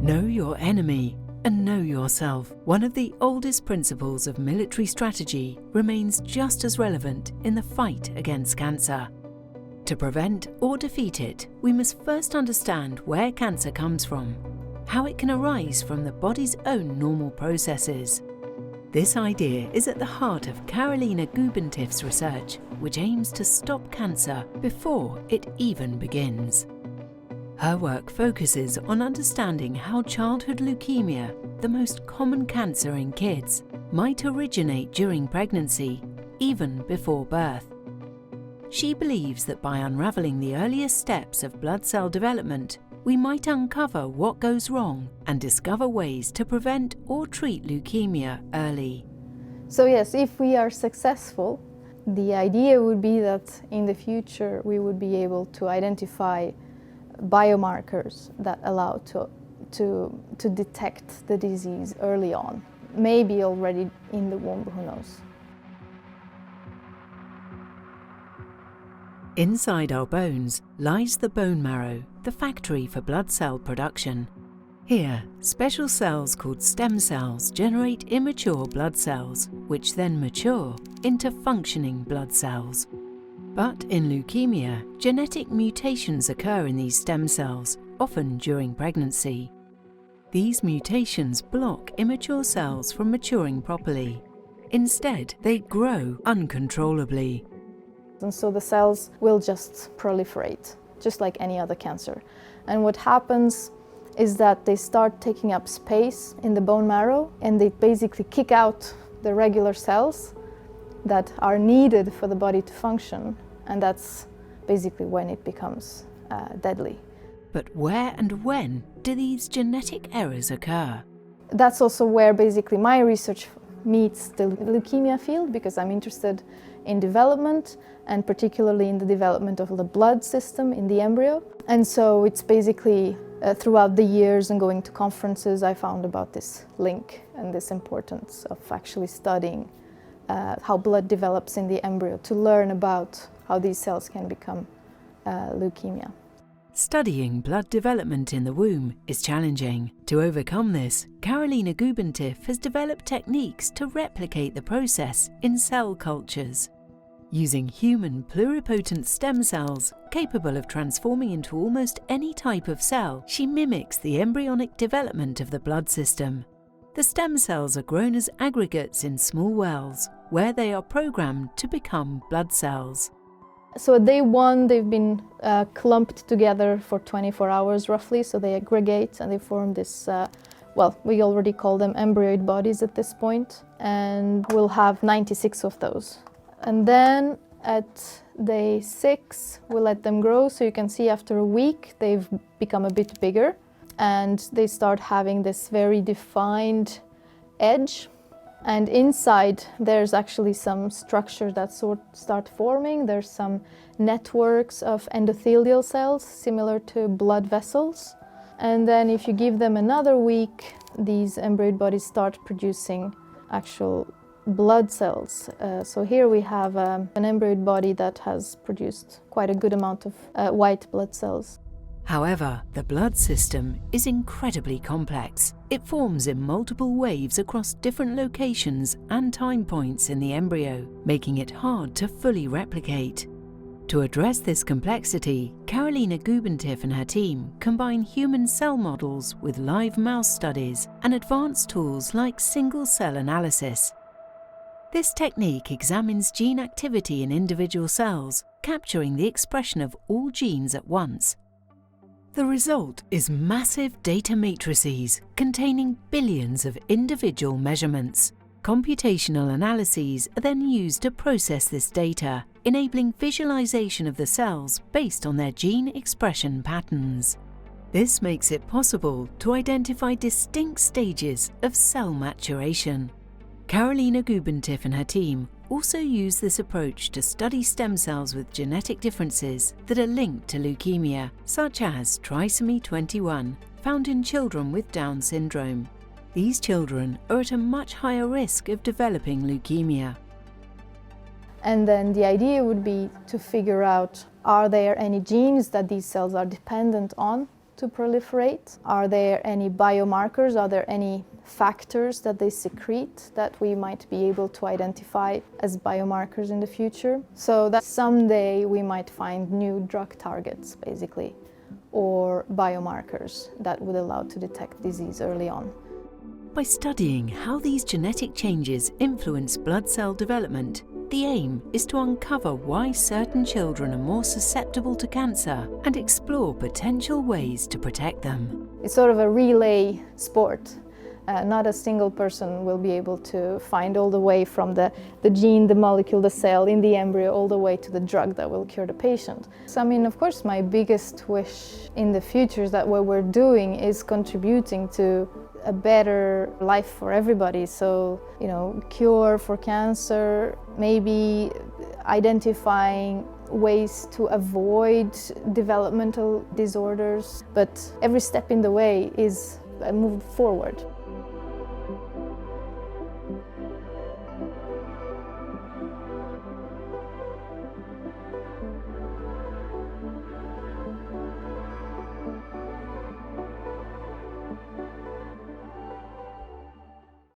Know your enemy and know yourself. One of the oldest principles of military strategy remains just as relevant in the fight against cancer. To prevent or defeat it, we must first understand where cancer comes from, how it can arise from the body's own normal processes. This idea is at the heart of Carolina Guibentif's research, which aims to stop cancer before it even begins. Her work focuses on understanding how childhood leukemia, the most common cancer in kids, might originate during pregnancy, even before birth. She believes that by unraveling the earliest steps of blood cell development, we might uncover what goes wrong and discover ways to prevent or treat leukemia early. So yes, if we are successful, the idea would be that in the future we would be able to identify biomarkers that allow to detect the disease early on, maybe already in the womb, who knows. Inside our bones lies the bone marrow, the factory for blood cell production. Here, special cells called stem cells generate immature blood cells, which then mature into functioning blood cells. But in leukemia, genetic mutations occur in these stem cells, often during pregnancy. These mutations block immature cells from maturing properly. Instead, they grow uncontrollably. And so the cells will just proliferate, just like any other cancer. And what happens is that they start taking up space in the bone marrow, and they basically kick out the regular cells that are needed for the body to function. And that's basically when it becomes deadly. But where and when do these genetic errors occur? That's also where basically my research meets the leukemia field, because I'm interested in development, and particularly in the development of the blood system in the embryo. And so it's basically throughout the years and going to conferences, I found about this link and this importance of actually studying how blood develops in the embryo to learn about how these cells can become leukemia. Studying blood development in the womb is challenging. To overcome this, Carolina Guibentif has developed techniques to replicate the process in cell cultures. Using human pluripotent stem cells capable of transforming into almost any type of cell, she mimics the embryonic development of the blood system. The stem cells are grown as aggregates in small wells, where they are programmed to become blood cells. So at day one, they've been clumped together for 24 hours roughly, so they aggregate and they form this, we already call them embryoid bodies at this point, and we'll have 96 of those. And then at day 6, we'll let them grow, so you can see after a week they've become a bit bigger, and they start having this very defined edge. And inside there's actually some structure that start forming. There's some networks of endothelial cells similar to blood vessels. And then if you give them another week, these embryoid bodies start producing actual blood cells. So here we have an embryoid body that has produced quite a good amount of white blood cells. However, the blood system is incredibly complex. It forms in multiple waves across different locations and time points in the embryo, making it hard to fully replicate. To address this complexity, Carolina Guibentif and her team combine human cell models with live mouse studies and advanced tools like single-cell analysis. This technique examines gene activity in individual cells, capturing the expression of all genes at once. The result is massive data matrices containing billions of individual measurements. Computational analyses are then used to process this data, enabling visualization of the cells based on their gene expression patterns. This makes it possible to identify distinct stages of cell maturation. Carolina Guibentif and her team also use this approach to study stem cells with genetic differences that are linked to leukemia, such as trisomy 21, found in children with Down syndrome. These children are at a much higher risk of developing leukemia. And then the idea would be to figure out, are there any genes that these cells are dependent on to proliferate? Are there any biomarkers? Are there any factors that they secrete that we might be able to identify as biomarkers in the future? So that someday we might find new drug targets, basically, or biomarkers that would allow to detect disease early on. By studying how these genetic changes influence blood cell development, the aim is to uncover why certain children are more susceptible to cancer and explore potential ways to protect them. It's sort of a relay sport. Not a single person will be able to find all the way from the gene, the molecule, the cell in the embryo, all the way to the drug that will cure the patient. So, I mean, of course, my biggest wish in the future is that what we're doing is contributing to a better life for everybody. So, you know, cure for cancer, maybe identifying ways to avoid developmental disorders, but every step in the way is a move forward.